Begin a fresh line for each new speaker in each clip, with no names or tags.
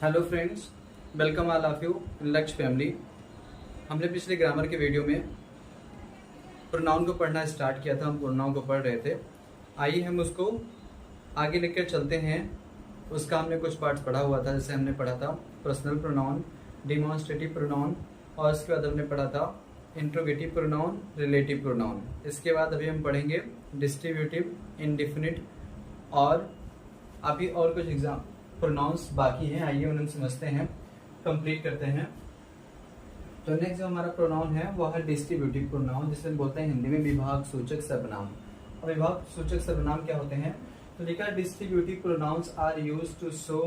Hello friends, welcome all of you in लक्ष्य family. हमने पिछले ग्रामर के वीडियो में प्रोनाउन को पढ़ना स्टार्ट किया था। हम प्रोनाउन को पढ़ रहे थे। आइए हम उसको आगे लेकर चलते हैं। उसका हमने कुछ पार्ट्स पढ़ा हुआ था। जैसे हमने पढ़ा था पर्सनल प्रोनाउन, डिमॉन्स्ट्रेटिव प्रोनाउन, और इसके बाद हमने पढ़ा था इंट्रोगेटिव प्रोनाउन, रिलेटिव प्रोनाउन। इसके बाद अभी हम पढ़ेंगे डिस्ट्रीब्यूटिव, इंडिफिनिट, और अभी और कुछ एग्जाम प्रोनाउंस बाकी हैं। आइए उन्हें समझते हैं, कंप्लीट करते हैं। तो नेक्स्ट जो हमारा प्रोनाउन है वो है डिस्ट्रीब्यूटिव प्रोनाउन, जिसे बोलते हैं हिंदी में विभाग सूचक सर्वनाम। और विभाग सूचक सर्वनाम क्या होते हैं? तो लिखा distributive pronouns are used to show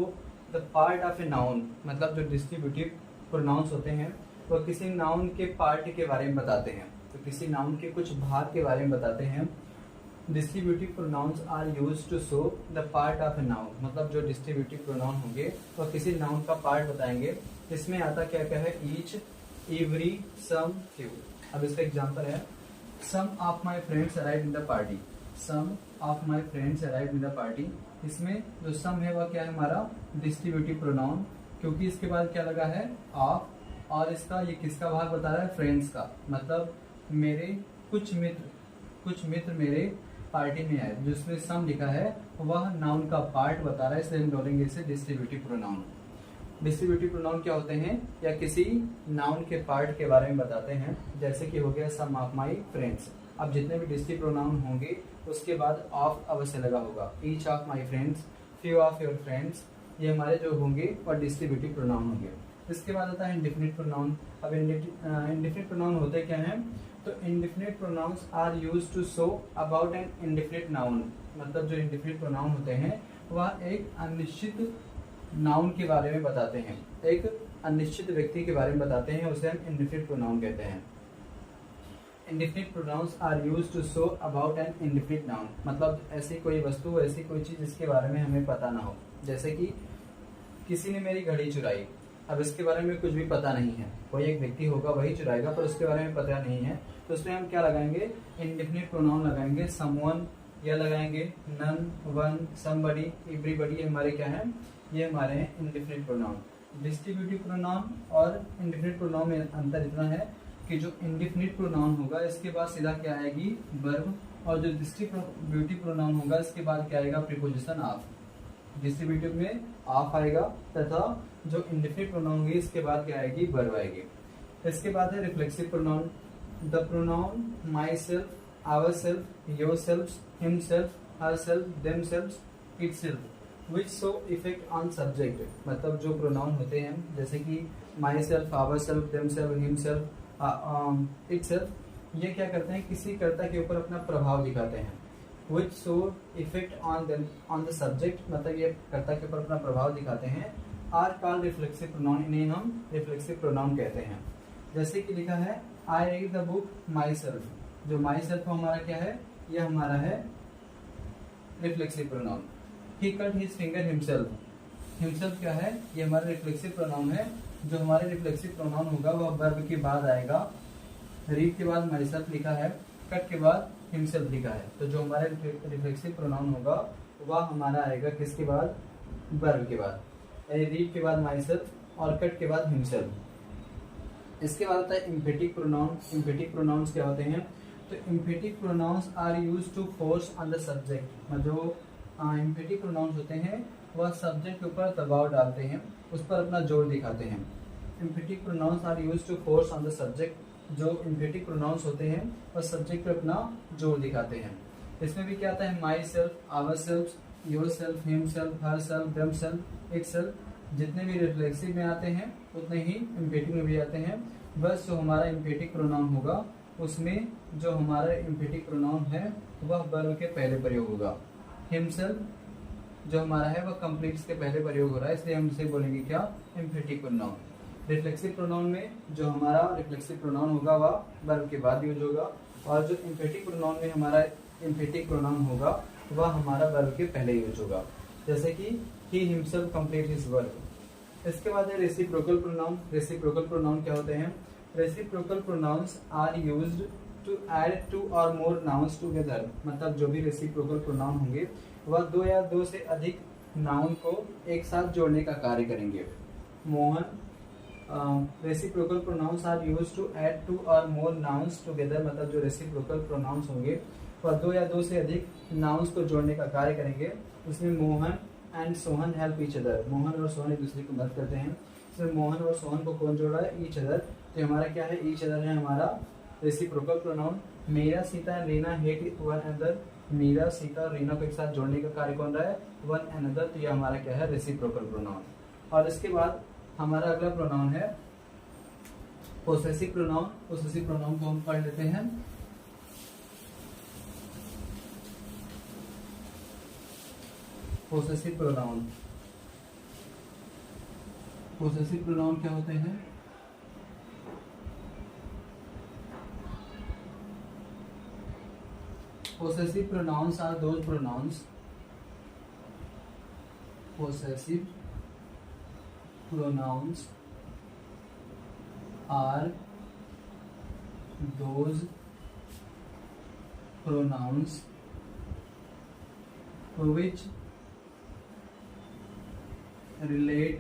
the part of a noun. मतलब जो डिस्ट्रीब्यूटिव प्रोनाउंस होते हैं वो किसी नाउन के पार्ट के बारे में बताते हैं। तो किसी नाउन के कुछ भाग के बारे में बताते हैं। Distributive pronouns are used to show the part of a noun. मतलब जो डिस्ट्रीब्यूटिव प्रोनाउन होंगे वो किसी नाउन का पार्ट बताएंगे। इसमें आता क्या क्या है? Each, every, some, few. अब इसका एग्जांपल है some of my friends arrive in the party. Some of my friends arrive in the party. इसमें जो सम है वह क्या है? हमारा डिस्ट्रीब्यूटिव प्रोनाउन, क्योंकि इसके बाद क्या लगा है? ऑफ, और इसका ये किसका भाग बता रहा है? फ्रेंड्स का। मतलब मेरे कुछ मित्र मेरे पार्टी में आए। जिसमें सम लिखा है वह नाउन का पार्ट बता रहा है, इसलिए हम बोलेंगे इसे डिस्ट्रीब्यूटिव प्रोनाउन। डिस्ट्रीब्यूटिव प्रोनाउन क्या होते हैं? या किसी नाउन के पार्ट के बारे में बताते हैं। जैसे कि हो गया सम ऑफ माई फ्रेंड्स। अब जितने भी डिस्ट्रीब्यूटिव प्रोनाउन होंगे उसके बाद ऑफ अवश्य लगा होगा। Each of my friends, few of your friends, ये हमारे जो होंगे और डिस्ट्रीब्यूटिव प्रोनाउन होंगे। इसके बाद आता है इंडेफिनिट प्रोनाउन। अब इंडेफिनिट प्रोनाउन होते क्या है? तो indefinite pronouns are used to show about an indefinite noun. मतलब जो इंडेफिनिट प्रोनाउन होते हैं वह एक अनिश्चित नाउन के बारे में बताते हैं, एक अनिश्चित व्यक्ति के बारे में बताते हैं, उसे हम इंडेफिनिट प्रोनाउन कहते हैं। Indefinite pronouns are used to show about an indefinite noun. मतलब ऐसी कोई वस्तु, ऐसी कोई चीज जिसके बारे में हमें पता ना हो। जैसे कि किसी ने मेरी घड़ी चुराई। अब इसके बारे में कुछ भी पता नहीं है। कोई एक व्यक्ति होगा वही चुराएगा, पर उसके बारे में पता नहीं है। तो उसमें हम क्या लगाएंगे? इंडेफिनिट प्रोनाउन लगाएंगे। समवन, या लगाएंगे नन, वन, समबडी, एवरीबडी। हमारे क्या है? ये हमारे हैं इंडेफिनिट प्रोनाउन। डिस्ट्रीब्यूटिव प्रोनाउन और इंडेफिनिट प्रोनाउन में अंतर इतना है कि जो इंडेफिनिट प्रोनाउन होगा इसके बाद सीधा क्या आएगी? वर्ब। और जो डिस्ट्रीब्यूटिव प्रोनाउन होगा इसके बाद क्या आएगा? Preposition of. डिस्ट्रीब्यूटिव में ऑफ आएगा, तथा जो इंडेफिनिट प्रोनाउन होगी इसके बाद क्या आएगी? वर्ब आएगी। इसके बाद है reflexive pronoun. The pronoun myself, ourself, yourself, himself, herself, themself, itself which show effect on subject. मतलब जो प्रोनाउन होते हैं जैसे कि myself, ourself, themself, himself, itself, ये क्या करते हैं? किसी कर्ता के ऊपर अपना प्रभाव दिखाते हैं। Which show effect on the subject, मतलब ये कर्ता के ऊपर अपना प्रभाव दिखाते हैं। Are called reflexive pronoun. इन्हें हम रिफ्लेक्सिव प्रोनाउन कहते हैं। जैसे कि लिखा है I read the book myself. जो माई सेल्फ हमारा क्या है? ये हमारा है reflexive pronoun. He cut his finger himself. Himself क्या है? ये हमारा रिफ्लेक्सिव प्रोनाउन है। जो हमारे रिफ्लेक्सिव प्रोनाउन होगा वह वर्ब के बाद आएगा। रीड के बाद माई सेल्फ लिखा है, कट के बाद हिमसेल्फ लिखा है। तो जो हमारे रिफ्लेक्सिव प्रोनाउन होगा वह हमारा आएगा किसके बाद? वर्ब के बाद। रीड के बाद माई सेल्फ और कट के बाद हिमसेल्फ। इसके बाद आता है इम्फेटिक प्रोनाउन। इम्फेटिक प्रोनाउंस क्या होते हैं? तो emphatic pronouns are used to force on the subject. जो इम्फेटिक प्रोनाउंस होते हैं वह सब्जेक्ट के ऊपर दबाव डालते हैं, उस पर अपना जोर दिखाते हैं। Emphatic pronouns are used to force on the subject. जो इम्फेटिक प्रोनाउंस होते हैं वह सब्जेक्ट पर अपना जोर दिखाते हैं। इसमें भी क्या आता है? Myself, ourself, yourself, himself, herself, themself, itself. जितने भी रिफ्लेक्सिव में आते हैं उतने ही इम्फेटिक में भी आते हैं। बस जो हमारा इम्फेटिक प्रोनाउन होगा उसमें जो हमारा इम्फेटिक प्रोनाउन है वह वर्ब के पहले प्रयोग होगा। हिमसेल्फ जो हमारा है वह कंप्लीट्स के पहले प्रयोग हो रहा है, इसलिए हम इसे बोलेंगे क्या? Emphatic pronoun. रिफ्लेक्सिव प्रोनाउन में जो हमारा रिफ्लेक्सिव प्रोनाउन होगा वह वर्ब के बाद यूज होगा, और जो इम्फेटिक प्रोनाउन में हमारा इम्फेटिक प्रोनाउन होगा वह हमारा वर्ब के पहले यूज होगा। जैसे कि he himself complete his verb. इसके बाद है रेसिप्रोकल प्रोनाउन। रेसिप्रोकल प्रोनाउन क्या होते हैं? Reciprocal pronouns are used to add two or more nouns together. मतलब जो भी रेसिप्रोकल प्रोनाउन होंगे वह दो या दो से अधिक नाउन को एक साथ जोड़ने का कार्य करेंगे। Mohan. Reciprocal pronouns are used to add 2 or more nouns together, मतलब जो रेसिप्रोकल प्रोनाउंस होंगे वह 2 या 2 से अधिक नाउन्स को जोड़ने का कार्य करेंगे। उसमें Mohan and Sohan help each other, Mohan और सोहन एक दूसरे की मदद करते हैं। इसमें मोहन और सोहन को कौन जोड़ रहा है? Each other. तो हमारा क्या है? ईच अदर है हमारा reciprocal pronoun. Meera, Sita and Reena hate one another, Meera, Sita और रीना को एक साथ जोड़ने का कार्य कौन रहा है? One another. तो ये हमारा क्या है? Reciprocal pronoun. और इसके बाद हमारा अगला प्रोनाउन है पोसेसिव प्रोनाउन। पोसेसिव प्रोनाउन को हम पढ़ लेते हैं। पोसेसिव प्रोनाउन, पोसेसिव प्रोनाउन क्या होते हैं? Possessive pronouns are those pronouns. Possessive pronouns are those pronouns which relate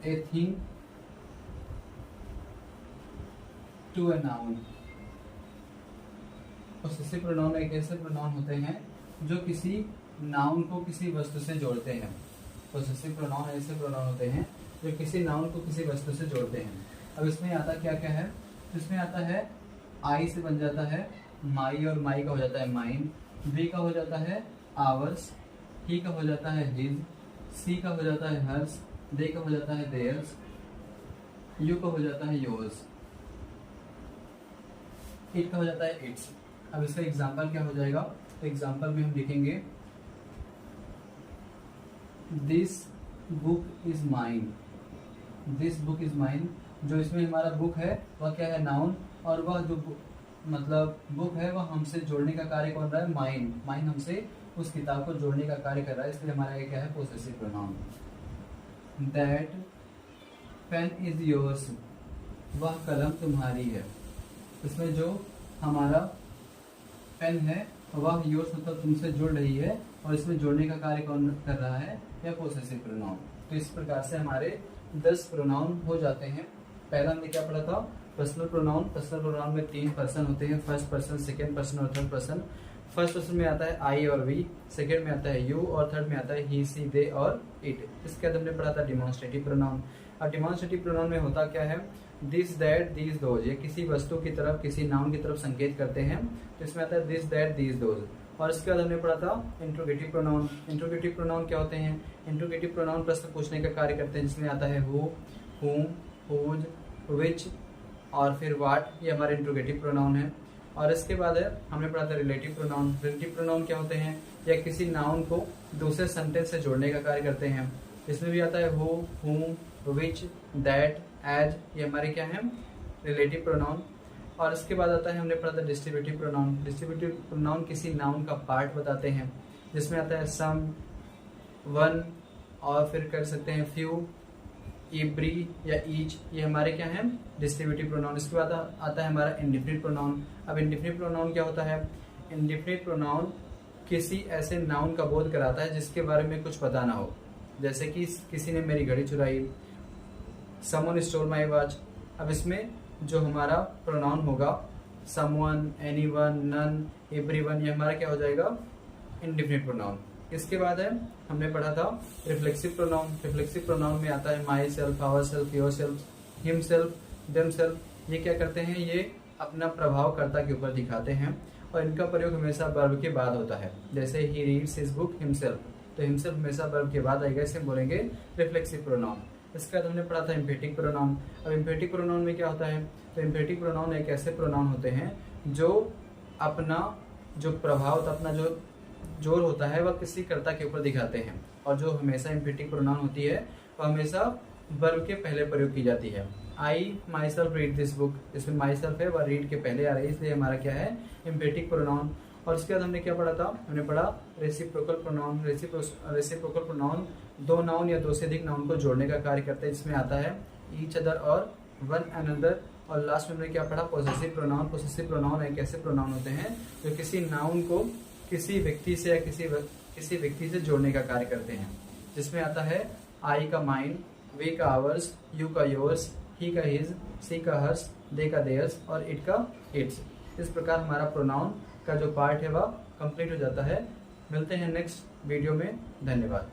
a thing to a noun. Possessive pronoun एक ऐसे प्रोनाउन होते हैं जो किसी नाउन को किसी वस्तु से जोड़ते हैं। पोसेसिव प्रोनाउन ऐसे प्रोनाउन होते हैं जो किसी नाउन को किसी वस्तु से जोड़ते हैं। अब इसमें आता क्या क्या है? इसमें आता है आई से बन जाता है माई, और माई का हो जाता है माइन, वी का हो जाता है आवर्स, ही का हो जाता है हिज, सी का हो जाता है हर्स, दे का हो जाता है देयर्स, यू का हो जाता है योर्स, इट का हो जाता है इट्स। अब इसका एग्जाम्पल क्या हो जाएगा? तो एग्जाम्पल में हम लिखेंगे this book is mine, this book is mine. जो इसमें हमारा बुक है वह क्या है? नाउन, और वह जो मतलब बुक है वह हमसे जोड़ने का कार्य कौन रहा है? माइन। माइन हमसे उस किताब को जोड़ने का कार्य कर रहा है, इसलिए हमारा ये क्या है? Possessive pronoun. That pain is yours, वह कलम तुम्हारी है। इसमें जो हमारा पेन है वह योर्स मतलब तुमसे जुड़ रही है, और इसमें जोड़ने का कार्य कौन कर रहा है? या पोसेसिव प्रोनाउन। तो इस प्रकार से हमारे 10 प्रोनाउन हो जाते हैं। पहला हमने क्या पढ़ा था? Personal pronoun. पर्सनल प्रोनाउन में 3 पर्सन होते हैं, फर्स्ट पर्सन, सेकेंड पर्सन और थर्ड पर्सन। फर्स्ट पर्सन में आता है आई और वी, सेकेंड में आता है यू, और थर्ड में आता है ही, सी, दे और इट। इसके बाद हमने पढ़ा था डिमॉन्स्ट्रेटिव प्रोनाउन। और डिमॉन्स्ट्रेटिव प्रोनाउन में होता क्या है? This, that, these, those. ये किसी वस्तु की तरफ, किसी नाउन की तरफ संकेत करते हैं, तो इसमें आता है दिस, दैट, दीज, दोज। और इसके बाद हमने पढ़ा था इंट्रोगेटिव प्रोनाउन। इंट्रोगेटिव प्रोनाउन क्या होते हैं? इंट्रोगेटिव प्रोनाउन प्रश्न पूछने का कार्य करते हैं, जिसमें आता है हु, हुम, हुज, विच और फिर व्हाट। ये हमारे इंट्रोगेटिव प्रोनाउन है। और इसके बाद है हमने पढ़ा था रिलेटिव प्रोनाउन। रिलेटिव प्रोनाउन क्या होते हैं? या किसी नाउन को दूसरे सेंटेंस से जोड़ने का कार्य करते हैं। इसमें भी आता है हु, हुम, विच, दैट, एज। ये हमारे क्या है? Relative pronoun. और इसके बाद आता है हमने पढ़ा था डिस्ट्रीब्यूटिव प्रोनाउन। डिस्ट्रीब्यूटिव प्रोनाउन किसी नाउन का पार्ट बताते हैं, जिसमें आता है सम, वन, और फिर कर सकते हैं फ्यू, एवरी या ईच। ये हमारे क्या है? Distributive pronoun. इसके बाद आता है हमारा इंडिफिनिट प्रोनाउन। अब इंडिफिनिट प्रोनाउन क्या होता है? इंडिफिनिट प्रोनाउन किसी ऐसे नाउन का बोध कराता है जिसके बारे में कुछ पता ना हो, जैसे कि किसी ने मेरी घड़ी चुराई, समवन स्टोल माई वॉच। अब इसमें जो हमारा प्रोनाउन होगा समवन, एनीवन, नन, एवरीवन, ये हमारा क्या हो जाएगा? Indefinite pronoun. इसके बाद है हमने पढ़ा था रिफ्लेक्सिव प्रोनाउन। रिफ्लेक्सिव प्रोनाउन में आता है myself, ourself, yourself, himself, themself. ये क्या करते हैं? ये अपना प्रभाव कर्ता के ऊपर दिखाते हैं, और इनका प्रयोग हमेशा वर्ब के बाद होता है। जैसे he reads his book himself, तो हिमसेल्फ हमेशा वर्ब के बाद आएगा, इसे बोलेंगे रिफ्लेक्सिव प्रोनाउन। इसके बाद हमने पढ़ा था इम्पेटिक प्रोनाउन। अब इम्पेटिक प्रोनाउन में क्या होता है? तो इम्पेटिक प्रोनाउन एक ऐसे प्रोनाउन होते हैं जो अपना जो प्रभाव, अपना जो जोर होता है वह किसी कर्ता के ऊपर दिखाते हैं, और जो हमेशा इम्पेटिक प्रोनाउन होती है वह हमेशा वर्ब के पहले प्रयोग की जाती है। I myself read this book, इसमें माई सेल्फ है वह रीड के पहले आ रही है, इसलिए हमारा क्या है? इम्पेटिक प्रोनाउन। और इसके बाद हमने क्या पढ़ा था? हमने पढ़ा reciprocal pronoun. Reciprocal pronoun 2 noun या 2 से अधिक नाउन को जोड़ने का कार्य करते हैं, जिसमें आता है ईच अदर और वन अनदर। और लास्ट में हमने क्या पढ़ा? Possessive pronoun. पोसेसिव प्रोनाउन एक ऐसे प्रोनाउन होते हैं जो किसी नाउन को किसी व्यक्ति से या किसी व्यक्ति से जोड़ने का कार्य करते हैं, जिसमें आता है आई का माइन, वे का आवर्स, यू का योर्स, ही का हिज, सी का हर्स, दे का देयर्स और इट का इट्स। इस प्रकार हमारा प्रोनाउन का जो पार्ट है वह कंप्लीट हो जाता है। मिलते हैं नेक्स्ट वीडियो में। धन्यवाद।